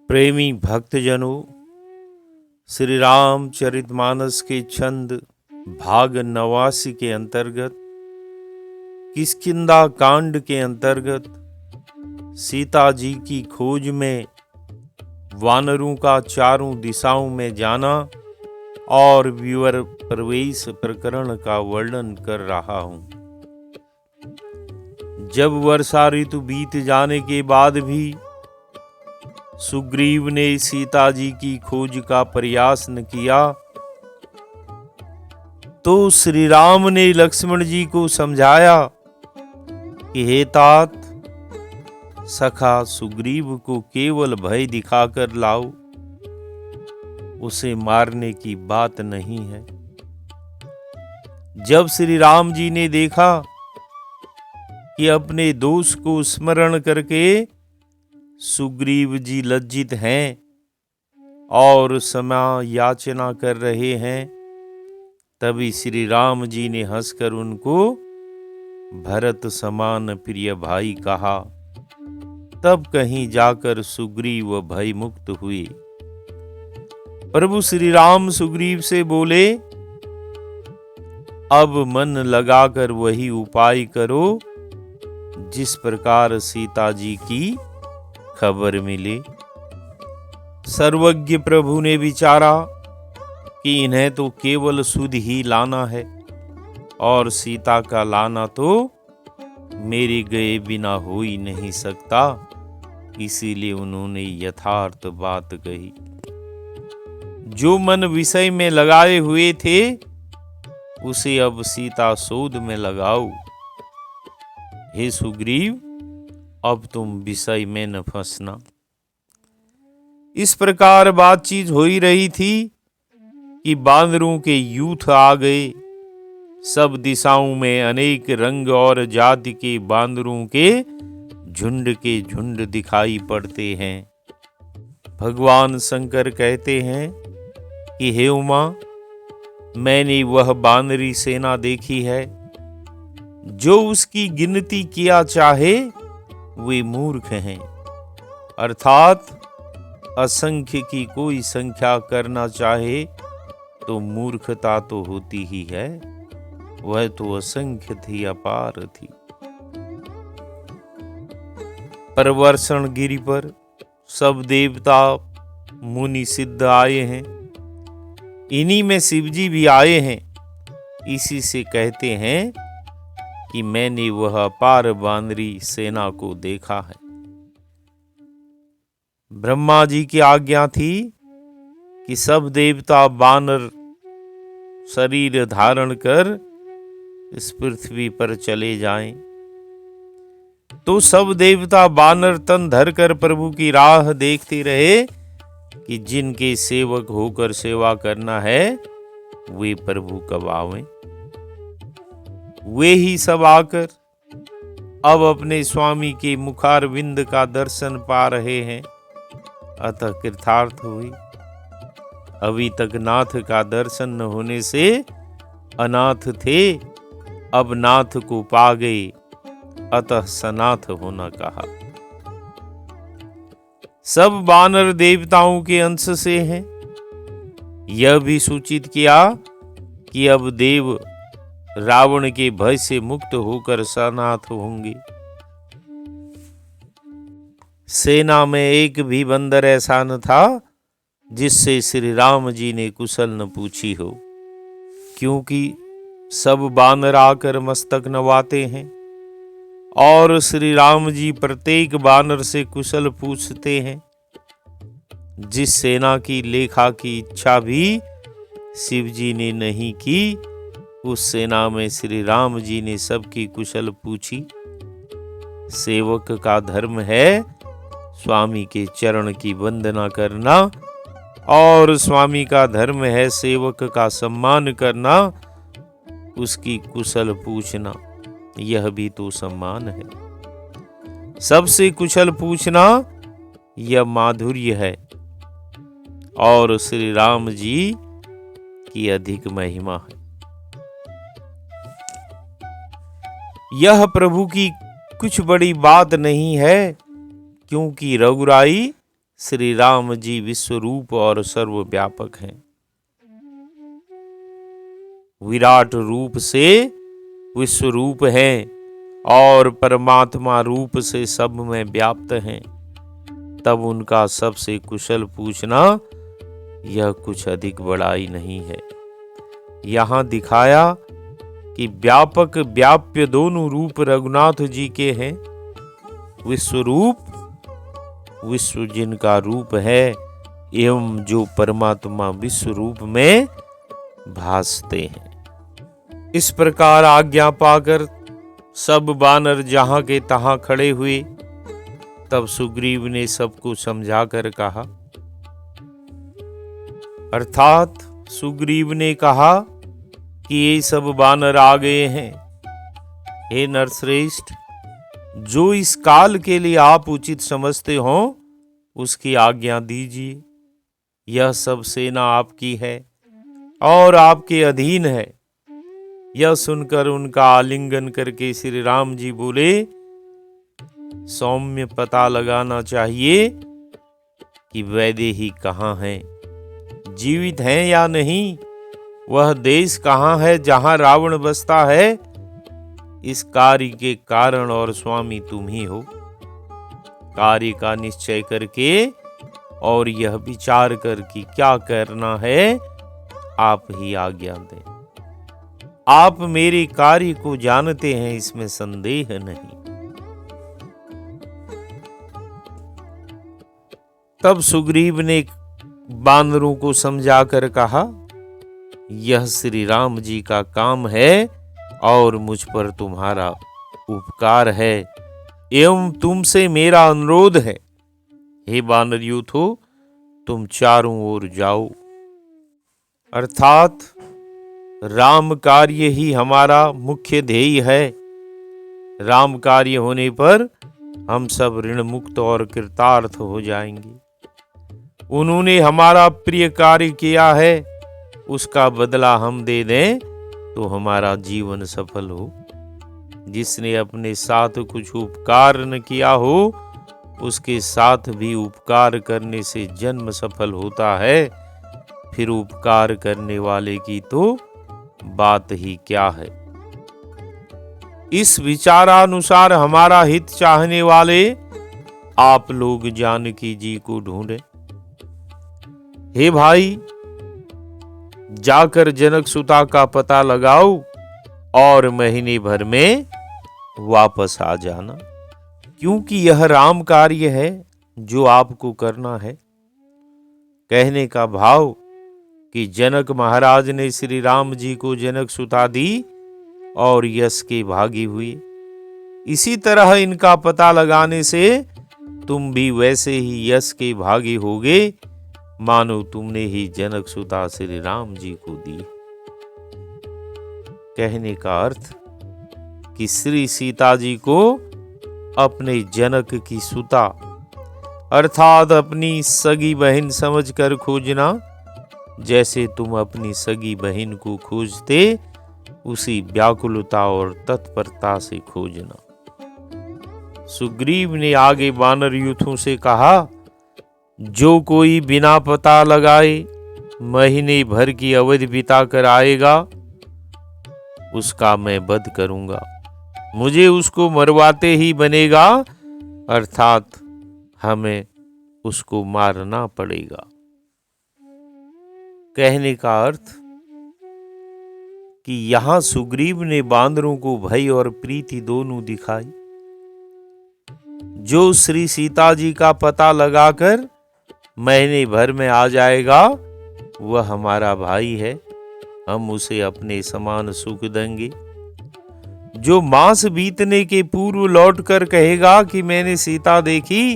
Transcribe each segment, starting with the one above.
प्रेमी भक्तजनों, श्री रामचरितमानस के छंद भाग 89 के अंतर्गत किष्किंधा कांड के अंतर्गत सीता जी की खोज में वानरों का चारों दिशाओं में जाना और विवर प्रवेश प्रकरण का वर्णन कर रहा हूं। जब वर्षा ऋतु बीत जाने के बाद भी सुग्रीव ने सीता जी की खोज का प्रयास न किया तो श्री राम ने लक्ष्मण जी को समझाया कि हे तात, सखा सुग्रीव को केवल भय दिखाकर लाओ, उसे मारने की बात नहीं है। जब श्री राम जी ने देखा कि अपने दोष को स्मरण करके सुग्रीव जी लज्जित हैं और क्षमा याचना कर रहे हैं, तभी श्री राम जी ने हंसकर उनको भरत समान प्रिय भाई कहा। तब कहीं जाकर सुग्रीव भय मुक्त हुए। प्रभु श्री राम सुग्रीव से बोले, अब मन लगाकर वही उपाय करो जिस प्रकार सीता जी की खबर मिले। सर्वज्ञ प्रभु ने विचारा कि इन्हें तो केवल सुध ही लाना है और सीता का लाना तो मेरे गए बिना हो ही नहीं सकता, इसीलिए उन्होंने यथार्थ बात कही। जो मन विषय में लगाए हुए थे उसे अब सीता शोध में लगाओ। हे सुग्रीव, अब तुम विषय में न फंसना। इस प्रकार बातचीत हो ही रही थी कि बानरों के यूथ आ गए। सब दिशाओं में अनेक रंग और जाति के बानरों के झुंड दिखाई पड़ते हैं। भगवान शंकर कहते हैं कि हे उमा, मैंने वह बानरी सेना देखी है, जो उसकी गिनती किया चाहे वे मूर्ख हैं। अर्थात असंख्य की कोई संख्या करना चाहे तो मूर्खता तो होती ही है, वह तो असंख्य थी, अपार थी। परवर्षण गिरि पर सब देवता मुनि सिद्ध आए हैं, इन्हीं में शिवजी भी आए हैं। इसी से कहते हैं कि मैंने वह अपार बानरी सेना को देखा है। ब्रह्मा जी की आज्ञा थी कि सब देवता बानर शरीर धारण कर इस पृथ्वी पर चले जाएं। तो सब देवता बानर तन धरकर प्रभु की राह देखते रहे कि जिनके सेवक होकर सेवा करना है वे प्रभु कब आवें। वे ही सब आकर अब अपने स्वामी के मुखारविंद का दर्शन पा रहे हैं, अतः कृतार्थ हुई। अभी तक नाथ का दर्शन न होने से अनाथ थे, अब नाथ को पा गए, अतः सनाथ होना कहा। सब बानर देवताओं के अंश से हैं। यह भी सूचित किया कि अब देव रावण के भय से मुक्त होकर सनाथ होंगे। सेना में एक भी बंदर ऐसा न था जिससे श्री राम जी ने कुशल न पूछी हो, क्योंकि सब बानर आकर मस्तक नवाते हैं और श्री राम जी प्रत्येक बानर से कुशल पूछते हैं। जिस सेना की लेखा की इच्छा भी शिवजी ने नहीं की, उस सेना में श्री राम जी ने सबकी कुशल पूछी। सेवक का धर्म है स्वामी के चरण की वंदना करना और स्वामी का धर्म है सेवक का सम्मान करना, उसकी कुशल पूछना, यह भी तो सम्मान है। सबसे कुशल पूछना यह माधुर्य है और श्री राम जी की अधिक महिमा है। यह प्रभु की कुछ बड़ी बात नहीं है, क्योंकि रघुराई श्री राम जी विश्वरूप और सर्वव्यापक हैं। विराट रूप से विश्वरूप हैं और परमात्मा रूप से सब में व्याप्त हैं। तब उनका सबसे कुशल पूछना यह कुछ अधिक बड़ाई नहीं है। यहाँ दिखाया कि व्यापक व्याप्य दोनों रूप रघुनाथ जी के हैं। विश्वरूप विश्व जिनका रूप है एवं जो परमात्मा विश्व रूप में भासते हैं। इस प्रकार आज्ञा पाकर सब बानर जहां के तहां खड़े हुए। तब सुग्रीव ने सबको समझाकर कहा, अर्थात सुग्रीव ने कहा कि ये सब बानर आ गए हैं। हे नरश्रेष्ठ, जो इस काल के लिए आप उचित समझते हो उसकी आज्ञा दीजिए। यह सब सेना आपकी है और आपके अधीन है। यह सुनकर उनका आलिंगन करके श्री राम जी बोले, सौम्य पता लगाना चाहिए कि वैदेही कहाँ हैं, जीवित हैं या नहीं। वह देश कहाँ है जहां रावण बसता है। इस कार्य के कारण और स्वामी तुम ही हो। कार्य का निश्चय करके और यह विचार कर कि क्या करना है आप ही आज्ञा दें। आप मेरे कार्य को जानते हैं, इसमें संदेह नहीं। तब सुग्रीव ने बानरों को समझाकर कहा, यह श्री राम जी का काम है और मुझ पर तुम्हारा उपकार है एवं तुमसे मेरा अनुरोध है। हे बानर यूथो, तुम चारों ओर जाओ। अर्थात राम कार्य ही हमारा मुख्य ध्येय है। राम कार्य होने पर हम सब ऋण मुक्त और कृतार्थ हो जाएंगे। उन्होंने हमारा प्रिय कार्य किया है, उसका बदला हम दे दें तो हमारा जीवन सफल हो। जिसने अपने साथ कुछ उपकार न किया हो उसके साथ भी उपकार करने से जन्म सफल होता है। फिर उपकार करने वाले की तो बात ही क्या है। इस विचारानुसार हमारा हित चाहने वाले आप लोग जानकी जी को ढूंढे। हे भाई, जाकर जनक सुता का पता लगाओ और महीने भर में वापस आ जाना, क्योंकि यह राम कार्य है जो आपको करना है। कहने का भाव कि जनक महाराज ने श्री राम जी को जनक सुता दी और यश के भागी हुए। इसी तरह इनका पता लगाने से तुम भी वैसे ही यश के भागी होगे, मानो तुमने ही जनक सुता श्री राम जी को दी। कहने का अर्थ कि श्री सीता जी को अपने जनक की सुता अर्थात अपनी सगी बहन समझकर खोजना। जैसे तुम अपनी सगी बहन को खोजते उसी व्याकुलता और तत्परता से खोजना। सुग्रीव ने आगे वानर यूथों से कहा, जो कोई बिना पता लगाए महीने भर की अवधि बिता कर आएगा उसका मैं वध करूंगा। मुझे उसको मरवाते ही बनेगा, अर्थात हमें उसको मारना पड़ेगा। कहने का अर्थ कि यहां सुग्रीव ने बांदरों को भय और प्रीति दोनों दिखाई। जो श्री सीता जी का पता लगाकर महीने भर में आ जाएगा वह हमारा भाई है, हम उसे अपने समान सुख देंगे। जो मास बीतने के पूर्व लौटकर कहेगा कि मैंने सीता देखी,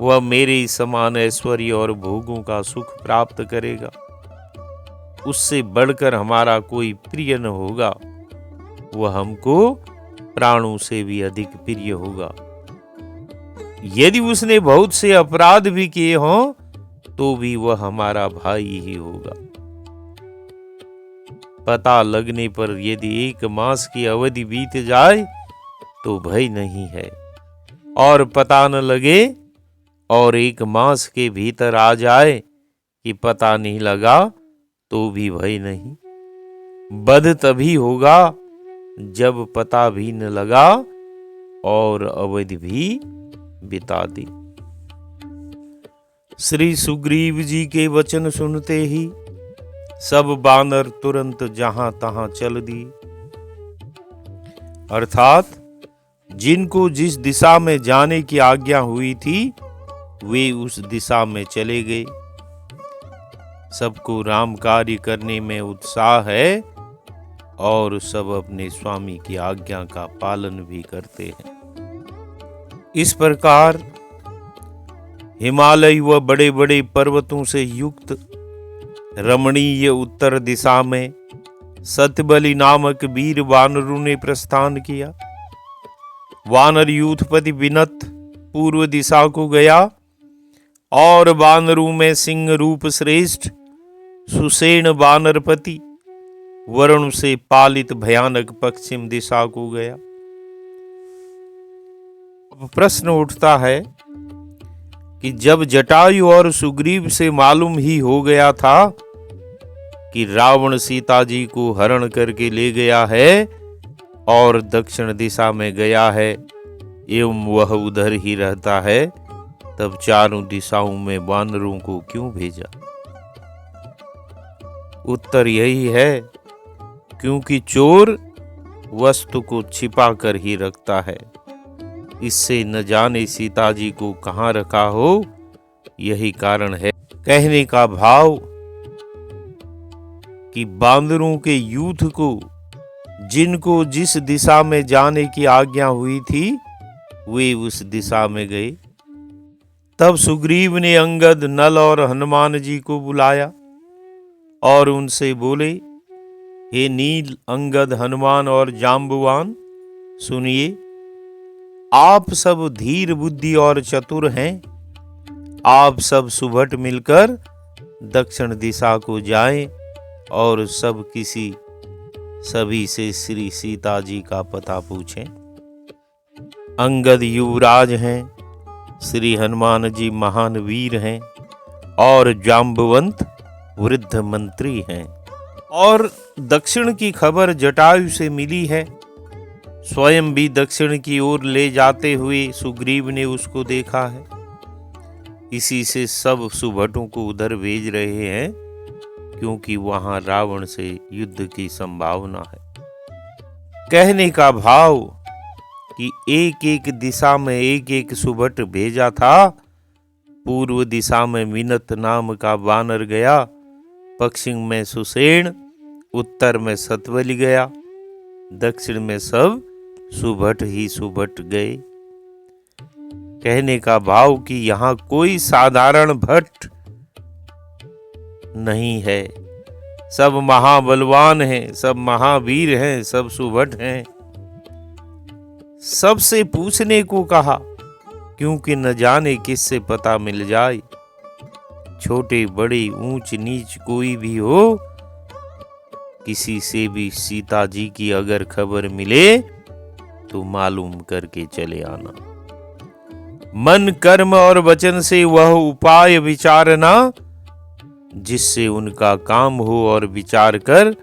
वह मेरे समान ऐश्वर्य और भोगों का सुख प्राप्त करेगा। उससे बढ़कर हमारा कोई प्रिय न होगा, वह हमको प्राणों से भी अधिक प्रिय होगा। यदि उसने बहुत से अपराध भी किए हों तो भी वह हमारा भाई ही होगा। पता लगने पर यदि 1 मास की अवधि बीत जाए तो भय नहीं है, और पता न लगे और 1 मास के भीतर आ जाए कि पता नहीं लगा तो भी भय नहीं। वध तभी होगा जब पता भी न लगा और अवधि भी बिता दी। श्री सुग्रीव जी के वचन सुनते ही सब बानर तुरंत जहां तहां चल दिए, अर्थात जिनको जिस दिशा में जाने की आज्ञा हुई थी वे उस दिशा में चले गए। सबको राम कार्य करने में उत्साह है और सब अपने स्वामी की आज्ञा का पालन भी करते हैं। इस प्रकार हिमालय व बड़े बड़े पर्वतों से युक्त रमणीय उत्तर दिशा में सत्यबली नामक वीर वानरों ने प्रस्थान किया। वानर यूथपति विनत पूर्व दिशा को गया और वानरों में सिंह रूप श्रेष्ठ सुसेन वानरपति वरुण से पालित भयानक पश्चिम दिशा को गया। अब प्रश्न उठता है कि जब जटायु और सुग्रीव से मालूम ही हो गया था कि रावण सीता जी को हरण करके ले गया है और दक्षिण दिशा में गया है एवं वह उधर ही रहता है, तब चारों दिशाओं में वानरों को क्यों भेजा? उत्तर यही है, क्योंकि चोर वस्तु को छिपा कर ही रखता है। इससे न जाने सीता जी को कहाँ रखा हो, यही कारण है। कहने का भाव कि बांदरों के यूथ को जिनको जिस दिशा में जाने की आज्ञा हुई थी वे उस दिशा में गए। तब सुग्रीव ने अंगद, नल और हनुमान जी को बुलाया और उनसे बोले, हे नील, अंगद, हनुमान और जाम्बुवान, सुनिए, आप सब धीर बुद्धि और चतुर हैं। आप सब सुभट मिलकर दक्षिण दिशा को जाएं और सभी से श्री सीता जी का पता पूछें। अंगद युवराज हैं, श्री हनुमान जी महान वीर हैं और जाम्बवंत वृद्ध मंत्री हैं। और दक्षिण की खबर जटायु से मिली है। स्वयं भी दक्षिण की ओर ले जाते हुए सुग्रीव ने उसको देखा है। इसी से सब सुभटों को उधर भेज रहे हैं, क्योंकि वहां रावण से युद्ध की संभावना है। कहने का भाव कि एक एक दिशा में एक एक सुभट भेजा था। पूर्व दिशा में विनत नाम का वानर गया, पश्चिम में सुसेन, उत्तर में सतबली गया, दक्षिण में सब सुभट ही सुभट गए। कहने का भाव कि यहां कोई साधारण भट्ट नहीं है, सब महाबलवान हैं, सब महावीर हैं, सब सुभट हैं। सबसे पूछने को कहा, क्योंकि न जाने किससे पता मिल जाए। छोटे बड़े ऊंच नीच कोई भी हो, किसी से भी सीता जी की अगर खबर मिले तो मालूम करके चले आना। मन, कर्म और वचन से वह उपाय विचारना जिससे उनका काम हो, और विचार कर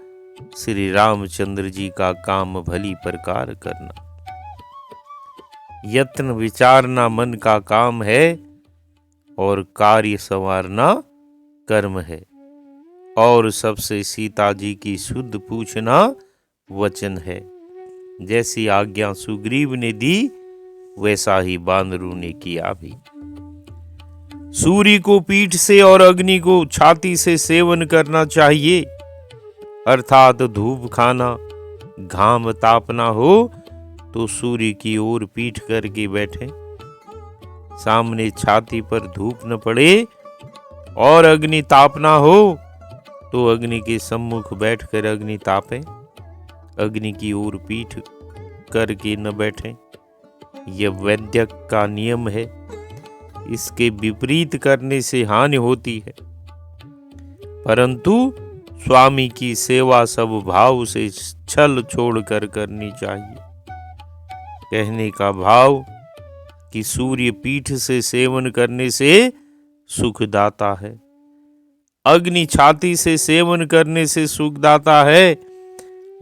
श्री रामचंद्र जी का काम भली प्रकार करना। यत्न विचारना मन का काम है और कार्य संवारना कर्म है। और सबसे सीता जी की शुद्ध पूछना वचन है। जैसी आज्ञा सुग्रीव ने दी वैसा ही बानरों ने किया भी। सूर्य को पीठ से और अग्नि को छाती से सेवन करना चाहिए, अर्थात धूप खाना। घाम तापना हो तो सूर्य की ओर पीठ करके बैठे, सामने छाती पर धूप न पड़े। और अग्नि तापना हो तो अग्नि के सम्मुख बैठकर अग्नि तापे, अग्नि की ओर पीठ करके न बैठे। यह वैद्यक का नियम है। इसके विपरीत करने से हानि होती है, परंतु स्वामी की सेवा सब भाव से छल छोड़कर करनी चाहिए। कहने का भाव कि सूर्य पीठ से सेवन करने से सुखदाता है, अग्नि छाती से सेवन करने से सुखदाता है,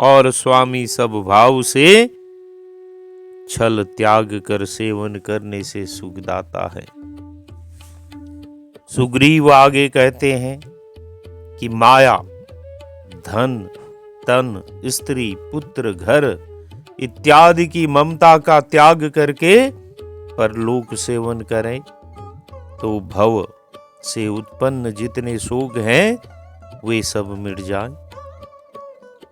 और स्वामी सब भाव से छल त्याग कर सेवन करने से सुखदाता है। सुग्रीव आगे कहते हैं कि माया, धन, तन, स्त्री, पुत्र, घर इत्यादि की ममता का त्याग करके परलोक सेवन करें तो भव से उत्पन्न जितने शोक हैं वे सब मिट जाएं।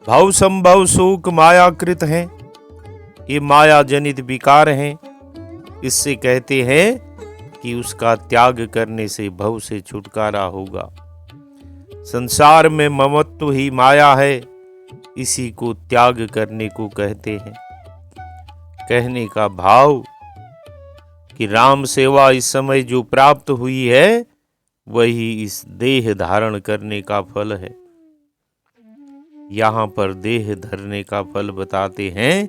भव संभव शोक मायाकृत हैं, ये माया जनित विकार हैं। इससे कहते हैं कि उसका त्याग करने से भव से छुटकारा होगा। संसार में ममत्व ही माया है, इसी को त्याग करने को कहते हैं। कहने का भाव कि राम सेवा इस समय जो प्राप्त हुई है वही इस देह धारण करने का फल है। यहाँ पर देह धरने का फल बताते हैं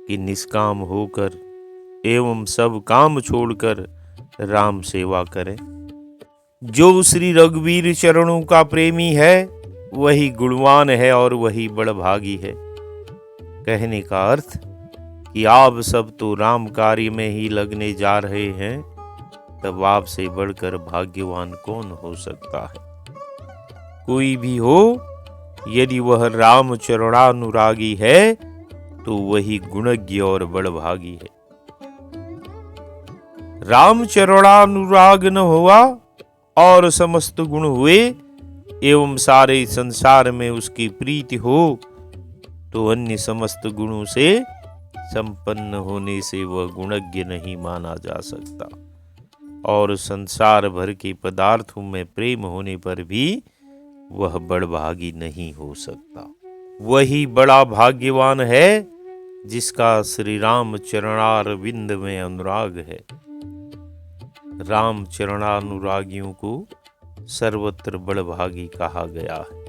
कि निष्काम होकर एवं सब काम छोड़कर राम सेवा करें। जो श्री रघुवीर चरणों का प्रेमी है वही गुणवान है और वही बड़भागी है। कहने का अर्थ कि आप सब तो राम कार्य में ही लगने जा रहे हैं, तब आपसे बढ़कर भाग्यवान कौन हो सकता है। कोई भी हो, यदि वह राम चरणानुरागी है तो वही गुणज्ञ और बड़भागी है। राम चरणानुराग न हुआ और समस्त गुण हुए एवं सारे संसार में उसकी प्रीति हो तो अन्य समस्त गुणों से संपन्न होने से वह गुणज्ञ नहीं माना जा सकता, और संसार भर के पदार्थों में प्रेम होने पर भी वह बड़भागी नहीं हो सकता। वही बड़ा भाग्यवान है जिसका श्री राम चरणारविंद में अनुराग है। राम चरणानुरागियों को सर्वत्र बड़भागी कहा गया है,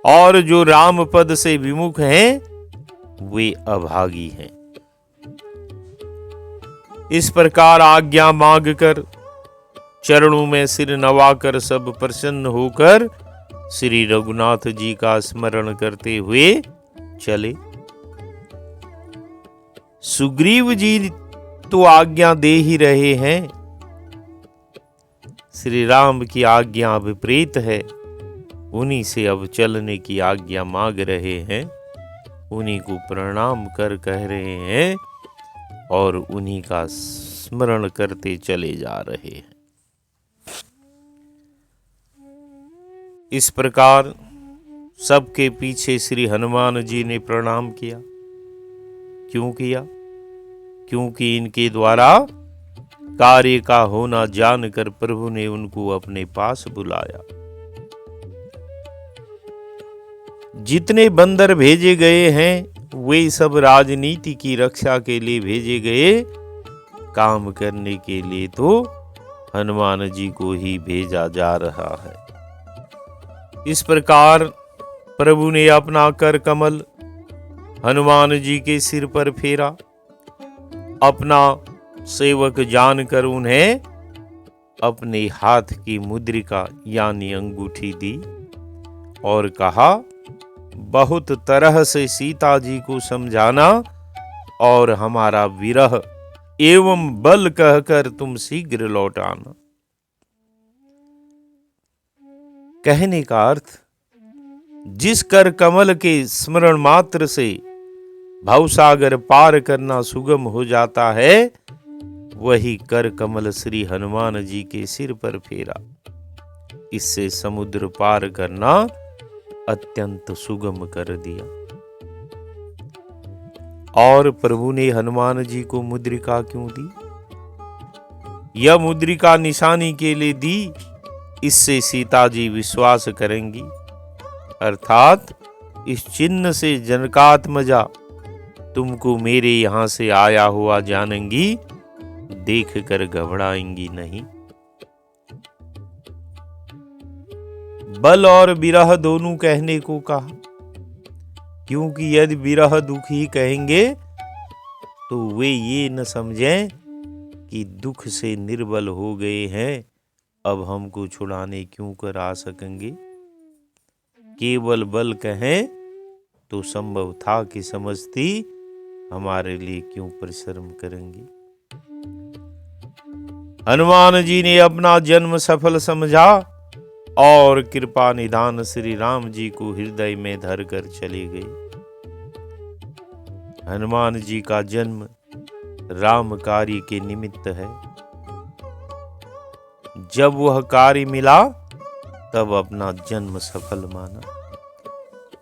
और जो राम पद से विमुख हैं वे अभागी हैं। इस प्रकार आज्ञा मांगकर चरणों में सिर नवाकर सब प्रसन्न होकर श्री रघुनाथ जी का स्मरण करते हुए चले। सुग्रीव जी तो आज्ञा दे ही रहे हैं, श्री राम की आज्ञा विपरीत है, उन्हीं से अब चलने की आज्ञा मांग रहे हैं, उन्हीं को प्रणाम कर कह रहे हैं और उन्हीं का स्मरण करते चले जा रहे हैं। इस प्रकार सबके पीछे श्री हनुमान जी ने प्रणाम किया। क्यों किया? क्योंकि इनके द्वारा कार्य का होना जानकर प्रभु ने उनको अपने पास बुलाया। जितने बंदर भेजे गए हैं वे सब राजनीति की रक्षा के लिए भेजे गए, काम करने के लिए तो हनुमान जी को ही भेजा जा रहा है। इस प्रकार प्रभु ने अपना कर कमल हनुमान जी के सिर पर फेरा, अपना सेवक जानकर उन्हें अपने हाथ की मुद्रिका यानी अंगूठी दी और कहा, बहुत तरह से सीता जी को समझाना और हमारा विरह एवं बल कहकर तुम शीघ्र लौट आना। कहने का अर्थ, जिस कर कमल के स्मरण मात्र से भवसागर पार करना सुगम हो जाता है, वही कर कमल श्री हनुमान जी के सिर पर फेरा। इससे समुद्र पार करना अत्यंत सुगम कर दिया। और प्रभु ने हनुमान जी को मुद्रिका क्यों दी? यह मुद्रिका निशानी के लिए दी, इससे सीता जी विश्वास करेंगी, अर्थात इस चिन्ह से जनकात्मजा तुमको मेरे यहां से आया हुआ जानेंगी, देख कर घबराएंगी नहीं। बल और विरह दोनों कहने को कहा, क्योंकि यदि विरह दुख ही कहेंगे तो वे ये न समझें कि दुख से निर्बल हो गए हैं, अब हमको छुड़ाने क्यों कर आ सकेंगे। केवल बल कहें तो संभव था कि समझती, हमारे लिए क्यों परिश्रम करेंगे। हनुमान जी ने अपना जन्म सफल समझा और कृपा निधान श्री राम जी को हृदय में धर कर चले गए। हनुमान जी का जन्म राम कार्य के निमित्त है। जब वह कार्य मिला तब अपना जन्म सफल माना।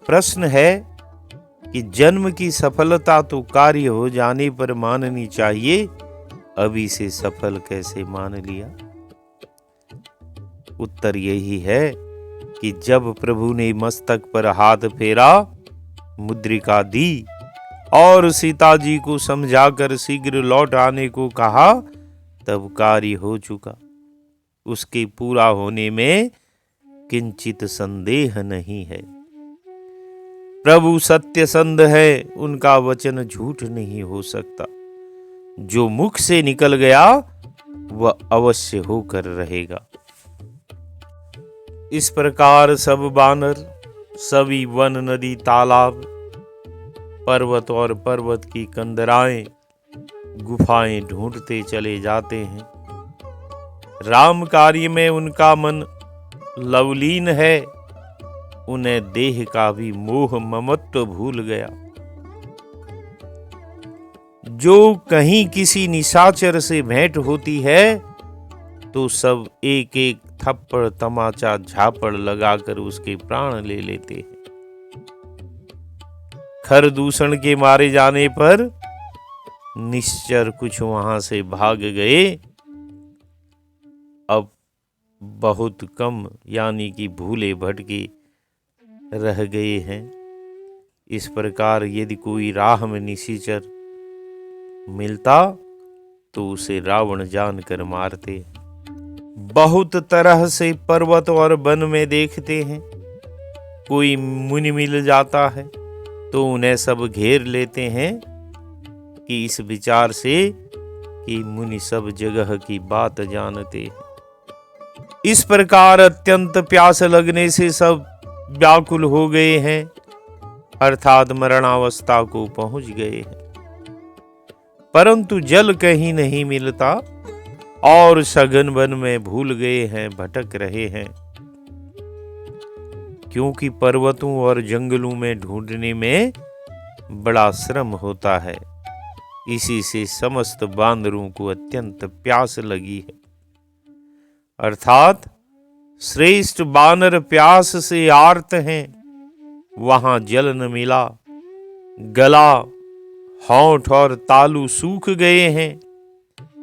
प्रश्न है कि जन्म की सफलता तो कार्य हो जाने पर माननी चाहिए, अभी से सफल कैसे मान लिया। उत्तर यही है कि जब प्रभु ने मस्तक पर हाथ फेरा, मुद्रिका दी और सीता जी को समझाकर शीघ्र लौट आने को कहा, तब कार्य हो चुका। उसके पूरा होने में किंचित संदेह नहीं है। प्रभु सत्यसंध है, उनका वचन झूठ नहीं हो सकता। जो मुख से निकल गया वह अवश्य होकर रहेगा। इस प्रकार सब बानर, सभी वन, नदी, तालाब, पर्वत और पर्वत की कंदराएं, गुफाएं ढूंढते चले जाते हैं। राम कार्य में उनका मन लवलीन है, उन्हें देह का भी मोह ममत्व भूल गया। जो कहीं किसी निशाचर से भेंट होती है तो सब एक एक थप्पड़ तमाचा झापड़ लगाकर उसके प्राण ले लेते हैं। खर दूषण के मारे जाने पर निश्चर कुछ वहां से भाग गए, अब बहुत कम यानी कि भूले भटके रह गए हैं। इस प्रकार यदि कोई राह में निशाचर मिलता तो उसे रावण जानकर मारते। बहुत तरह से पर्वत और वन में देखते हैं। कोई मुनि मिल जाता है तो उन्हें सब घेर लेते हैं कि इस विचार से कि मुनि सब जगह की बात जानते हैं। इस प्रकार अत्यंत प्यास लगने से सब व्याकुल हो गए हैं, अर्थात मरणावस्था को पहुंच गए हैं। परंतु जल कहीं नहीं मिलता और सघन वन में भूल गए हैं, भटक रहे हैं। क्योंकि पर्वतों और जंगलों में ढूंढने में बड़ा श्रम होता है, इसी से समस्त बांदरों को अत्यंत प्यास लगी है। अर्थात श्रेष्ठ बानर प्यास से आर्त हैं। वहां जल न मिला, गला, होंठ और तालू सूख गए हैं।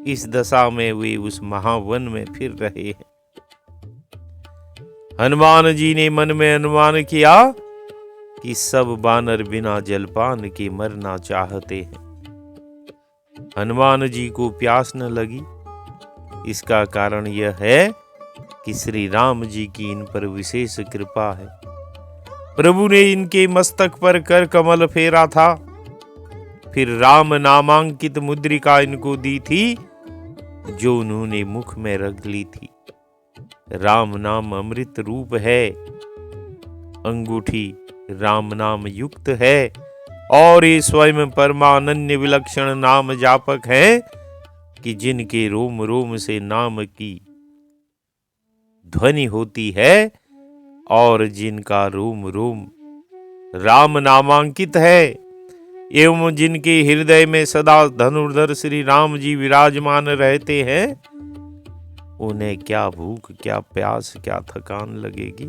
इस दशा में वे उस महावन में फिर रहे हैं। हनुमान जी ने मन में अनुमान किया कि सब बानर बिना जलपान के मरना चाहते हैं। हनुमान जी को प्यास न लगी, इसका कारण यह है कि श्री राम जी की इन पर विशेष कृपा है। प्रभु ने इनके मस्तक पर कर कमल फेरा था, फिर राम नामांकित मुद्रिका इनको दी थी जो उन्होंने मुख में रख ली थी। राम नाम अमृत रूप है, अंगूठी राम नाम युक्त है और ये स्वयं परमानन्य विलक्षण नाम जापक है कि जिनके रोम रोम से नाम की ध्वनि होती है और जिनका रोम रोम राम नामांकित है एवं जिनके हृदय में सदा धनुर्धर श्री राम जी विराजमान रहते हैं, उन्हें क्या भूख, क्या प्यास, क्या थकान लगेगी।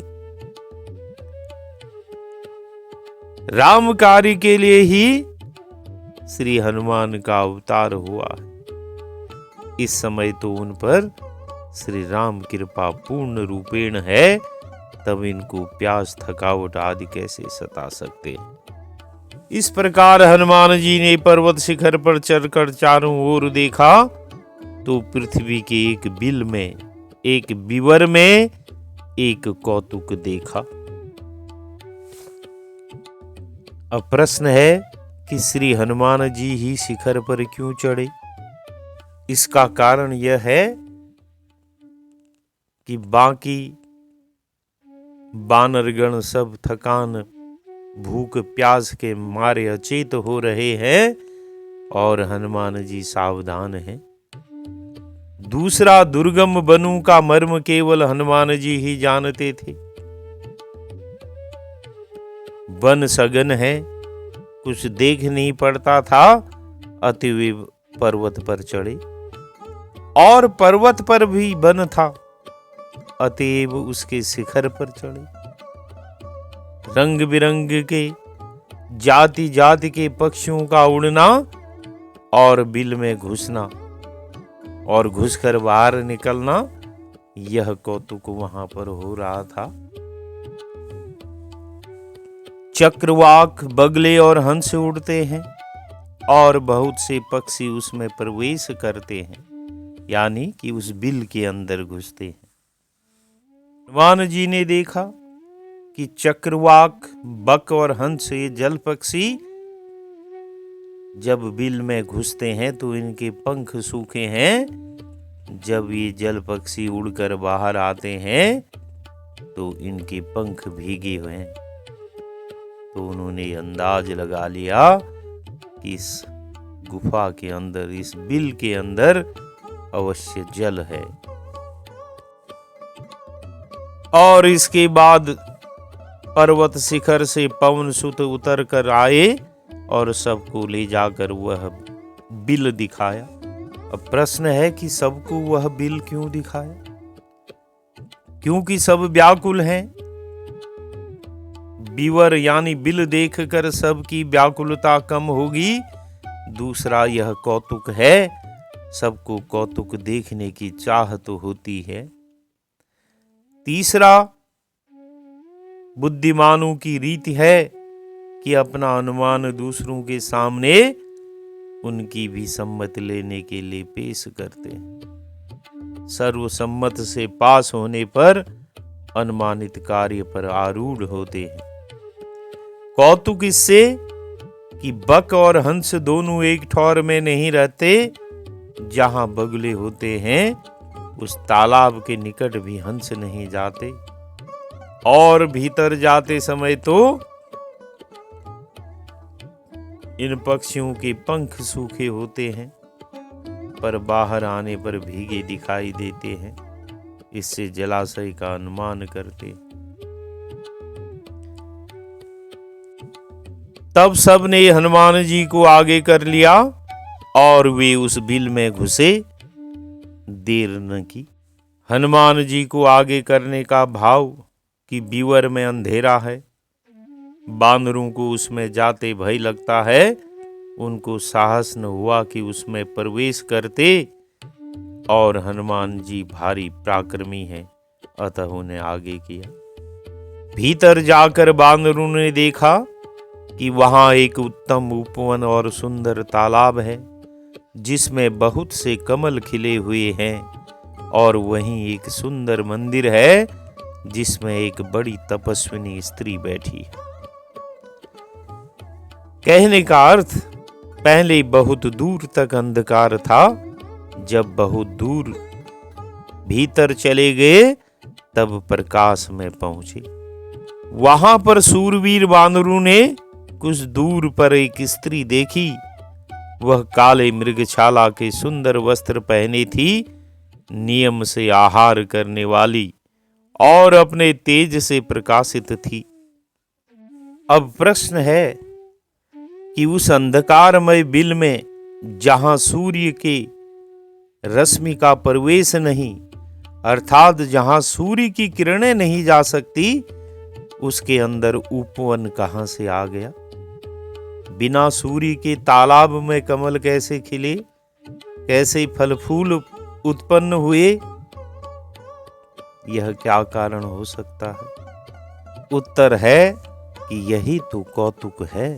राम कार्य के लिए ही श्री हनुमान का अवतार हुआ है। इस समय तो उन पर श्री राम कृपा पूर्ण रूपेण है, तब इनको प्यास, थकावट आदि कैसे सता सकते हैं। इस प्रकार हनुमान जी ने पर्वत शिखर पर चढ़कर चारों ओर देखा तो पृथ्वी के एक बिल में, एक विवर में एक कौतुक देखा। अब प्रश्न है कि श्री हनुमान जी ही शिखर पर क्यों चढ़े। इसका कारण यह है कि बाकी वानरगण सब थकान भूख प्यास के मारे अचेत हो रहे हैं और हनुमान जी सावधान हैं। दूसरा, दुर्गम वनों का मर्म केवल हनुमान जी ही जानते थे। वन सघन है, कुछ देख नहीं पड़ता था, अतएव पर्वत पर चढ़े। और पर्वत पर भी वन था, अतएव उसके शिखर पर चढ़े। रंग बिरंग के जाति जाति के पक्षियों का उड़ना और बिल में घुसना और घुसकर बाहर निकलना, यह कौतुक वहां पर हो रहा था। चक्रवाक, बगले और हंस उड़ते हैं और बहुत से पक्षी उसमें प्रवेश करते हैं, यानी कि उस बिल के अंदर घुसते हैं। हनुमान जी ने देखा कि चक्रवाक, बक और हंस, ये जल पक्षी जब बिल में घुसते हैं तो इनके पंख सूखे हैं। जब ये जल पक्षी उड़कर बाहर आते हैं तो इनके पंख भीगे हुए हैं। तो उन्होंने अंदाज लगा लिया कि इस गुफा के अंदर, इस बिल के अंदर अवश्य जल है। और इसके बाद पर्वत शिखर से पवन सुत उतर कर आए और सबको ले जाकर वह बिल दिखाया। अब प्रश्न है कि सबको वह बिल क्यों दिखाया? क्योंकि सब व्याकुल हैं। बीवर यानी बिल देखकर सबकी व्याकुलता कम होगी। दूसरा, यह कौतुक है, सबको कौतुक देखने की चाह तो होती है। तीसरा, बुद्धिमानों की रीति है कि अपना अनुमान दूसरों के सामने उनकी भी सम्मति लेने के लिए पेश करते हैं। सर्वसम्मत से पास होने पर अनुमानित कार्य पर आरूढ़ होते हैं। कौतुक इससे कि बक और हंस दोनों एक ठौर में नहीं रहते। जहां बगुले होते हैं उस तालाब के निकट भी हंस नहीं जाते, और भीतर जाते समय तो इन पक्षियों के पंख सूखे होते हैं, पर बाहर आने पर भीगे दिखाई देते हैं। इससे जलाशय का अनुमान करते। तब सबने हनुमान जी को आगे कर लिया और वे उस बिल में घुसे। देर न की। हनुमान जी को आगे करने का भाव कि बीवर में अंधेरा है, बानरों को उसमें जाते भय लगता है। उनको साहस न हुआ कि उसमें प्रवेश करते, और हनुमान जी भारी पराक्रमी हैं, अतः उन्हें आगे किया। भीतर जाकर बानरों ने देखा कि वहां एक उत्तम उपवन और सुंदर तालाब है, जिसमें बहुत से कमल खिले हुए हैं, और वहीं एक सुंदर मंदिर है जिसमें एक बड़ी तपस्विनी स्त्री बैठी है। कहने का अर्थ, पहले बहुत दूर तक अंधकार था, जब बहुत दूर भीतर चले गए तब प्रकाश में पहुंचे। वहां पर सूरवीर बानरों ने कुछ दूर पर एक स्त्री देखी। वह काले मृगछाला के सुंदर वस्त्र पहने थी, नियम से आहार करने वाली और अपने तेज से प्रकाशित थी। अब प्रश्न है कि उस अंधकारमय बिल में, जहां सूर्य के रश्मि का प्रवेश नहीं, अर्थात जहां सूर्य की किरणें नहीं जा सकती, उसके अंदर उपवन कहां से आ गया? बिना सूर्य के तालाब में कमल कैसे खिले? कैसे फल फूल उत्पन्न हुए? यह क्या कारण हो सकता है? उत्तर है कि यही तो कौतुक है।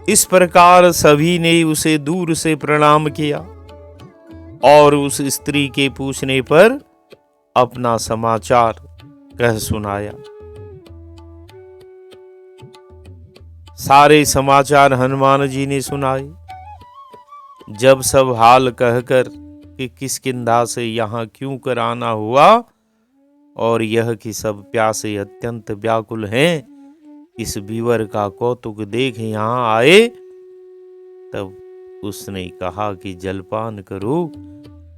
इस प्रकार सभी ने उसे दूर से प्रणाम किया और उस स्त्री के पूछने पर अपना समाचार कह सुनाया। सारे समाचार हनुमान जी ने सुनाए। जब सब हाल कहकर कि किष्किंधा से यहाँ क्यों कर आना हुआ और यह कि सब प्यासे अत्यंत व्याकुल हैं, इस बीवर का कौतुक देख यहाँ आए, तब उसने कहा कि जलपान करो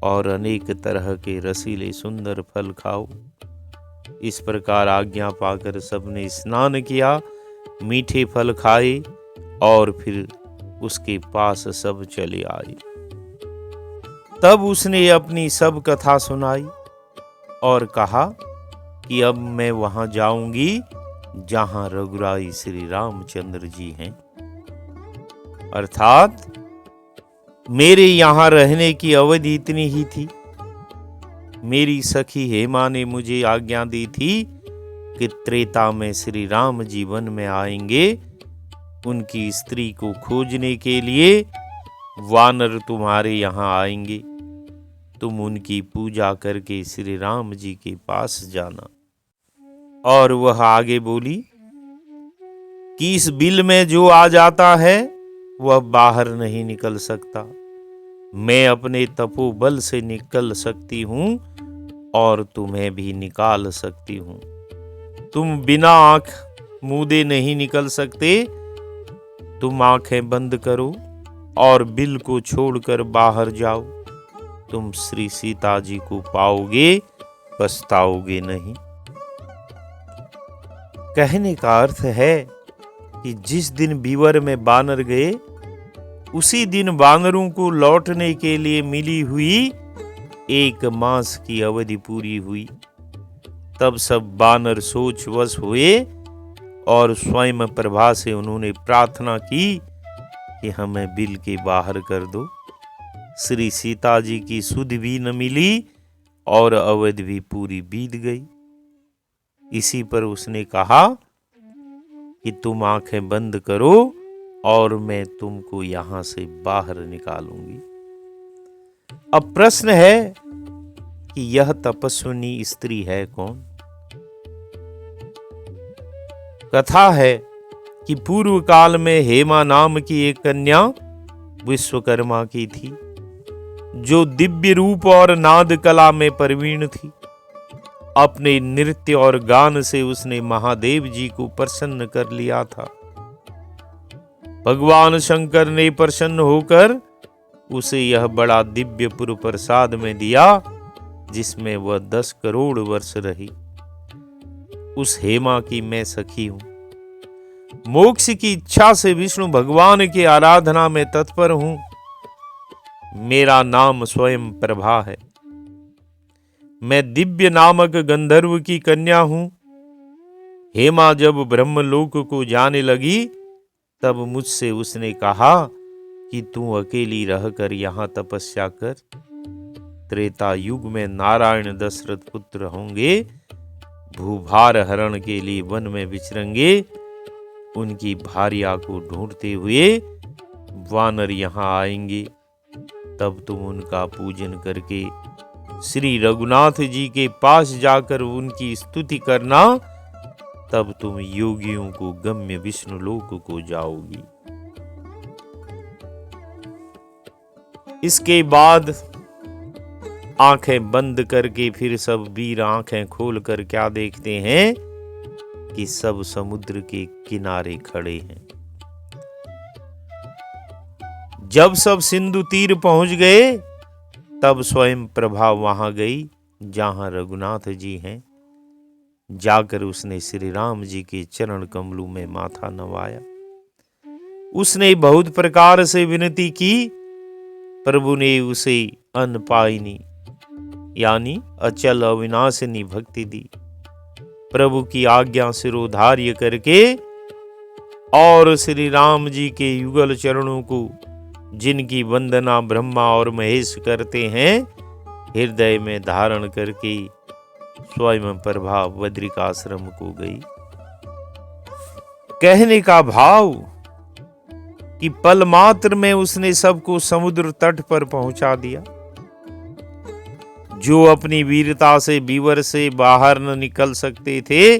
और अनेक तरह के रसीले सुंदर फल खाओ। इस प्रकार आज्ञा पाकर सबने स्नान किया, मीठे फल खाए और फिर उसके पास सब चले आए। तब उसने अपनी सब कथा सुनाई और कहा कि अब मैं वहां जाऊंगी जहां रघुराई श्री रामचंद्र जी हैं। अर्थात मेरे यहां रहने की अवधि इतनी ही थी। मेरी सखी हेमा ने मुझे आज्ञा दी थी कि त्रेता में श्री राम जी वन में आएंगे। उनकी स्त्री को खोजने के लिए वानर तुम्हारे यहाँ आएंगे। तुम उनकी पूजा करके श्री राम जी के पास जाना। और वह आगे बोली कि इस बिल में जो आ जाता है वह बाहर नहीं निकल सकता। मैं अपने तपोबल से निकल सकती हूं और तुम्हें भी निकाल सकती हूं। तुम बिना आंख मूंदे नहीं निकल सकते। तुम आंखें बंद करो और बिल को छोड़कर बाहर जाओ। तुम श्री सीता जी को पाओगे, पछताओगे नहीं। कहने का अर्थ है कि जिस दिन बीवर में बानर गए, उसी दिन बानरों को लौटने के लिए मिली हुई 1 मास की अवधि पूरी हुई। तब सब बानर सोचवश हुए और स्वयं प्रभा से उन्होंने प्रार्थना की कि हमें बिल के बाहर कर दो। श्री सीता जी की सुध भी न मिली और अवधि भी पूरी बीत गई। इसी पर उसने कहा कि तुम आंखें बंद करो और मैं तुमको यहां से बाहर निकालूंगी। अब प्रश्न है कि यह तपस्विनी स्त्री है कौन? कथा है कि पूर्व काल में हेमा नाम की एक कन्या विश्वकर्मा की थी, जो दिव्य रूप और नाद कला में प्रवीण थी। अपने नृत्य और गान से उसने महादेव जी को प्रसन्न कर लिया था। भगवान शंकर ने प्रसन्न होकर उसे यह बड़ा दिव्य पुर प्रसाद में दिया, जिसमें वह 10 करोड़ वर्ष रही। उस हेमा की मैं सखी हूं। मोक्ष की इच्छा से विष्णु भगवान की आराधना में तत्पर हूं। मेरा नाम स्वयं प्रभा है। मैं दिव्य नामक गंधर्व की कन्या हूं। हेमा जब ब्रह्मलोक को जाने लगी, तब मुझसे उसने कहा कि तू अकेली रहकर यहां तपस्या कर। त्रेता युग में नारायण दशरथ पुत्र होंगे, भूभार हरण के लिए वन में विचरेंगे। उनकी भार्या को ढूंढते हुए वानर यहां आएंगे। तब तुम उनका पूजन करके श्री रघुनाथ जी के पास जाकर उनकी स्तुति करना। तब तुम योगियों को गम्य विष्णु लोक को जाओगी। इसके बाद आंखें बंद करके फिर सब वीर आंखें खोलकर क्या देखते हैं कि सब समुद्र के किनारे खड़े हैं। जब सब सिंधु तीर पहुंच गए, तब स्वयं प्रभा वहां गई जहां रघुनाथ जी हैं। जाकर उसने श्री राम जी के चरण कमलों में माथा नवाया। उसने बहुत प्रकार से विनती की। प्रभु ने उसे अनपायनी यानी अचल अविनाशिनी भक्ति दी। प्रभु की आज्ञा सिरोधार्य करके और श्री राम जी के युगल चरणों को, जिनकी वंदना ब्रह्मा और महेश करते हैं, हृदय में धारण करके स्वयं प्रभा बद्रिकाश्रम को गई। कहने का भाव कि पल मात्र में उसने सबको समुद्र तट पर पहुंचा दिया। जो अपनी वीरता से बीवर से बाहर न निकल सकते थे,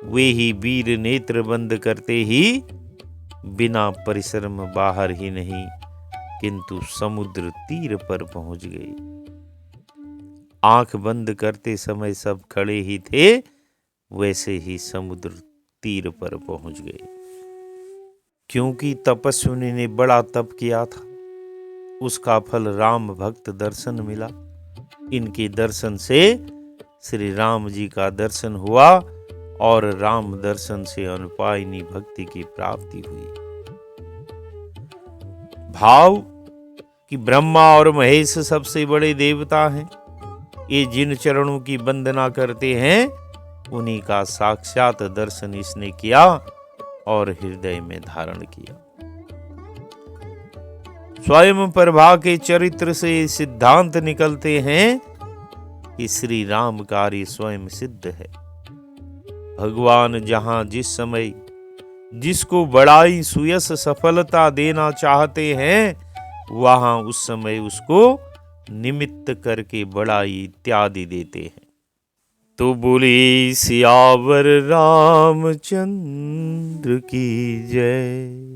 वे ही वीर नेत्र बंद करते ही बिना परिश्रम बाहर ही नहीं किंतु समुद्र तीर पर पहुंच गए। आंख बंद करते समय सब खड़े ही थे, वैसे ही समुद्र तीर पर पहुंच गए। क्योंकि तपस्विनी ने बड़ा तप किया था, उसका फल राम भक्त दर्शन मिला। इनके दर्शन से श्री राम जी का दर्शन हुआ और राम दर्शन से अनुपायनी भक्ति की प्राप्ति हुई। भाव कि ब्रह्मा और महेश सबसे बड़े देवता हैं। ये जिन चरणों की वंदना करते हैं उन्हीं का साक्षात दर्शन इसने किया और हृदय में धारण किया। स्वयं प्रभा के चरित्र से सिद्धांत निकलते हैं कि श्री राम कार्य स्वयं सिद्ध है। भगवान जहां जिस समय जिसको बड़ाई सुयश सफलता देना चाहते हैं, वहां उस समय उसको निमित्त करके बड़ाई इत्यादि देते हैं। तो बोले सियावर रामचंद्र की जय।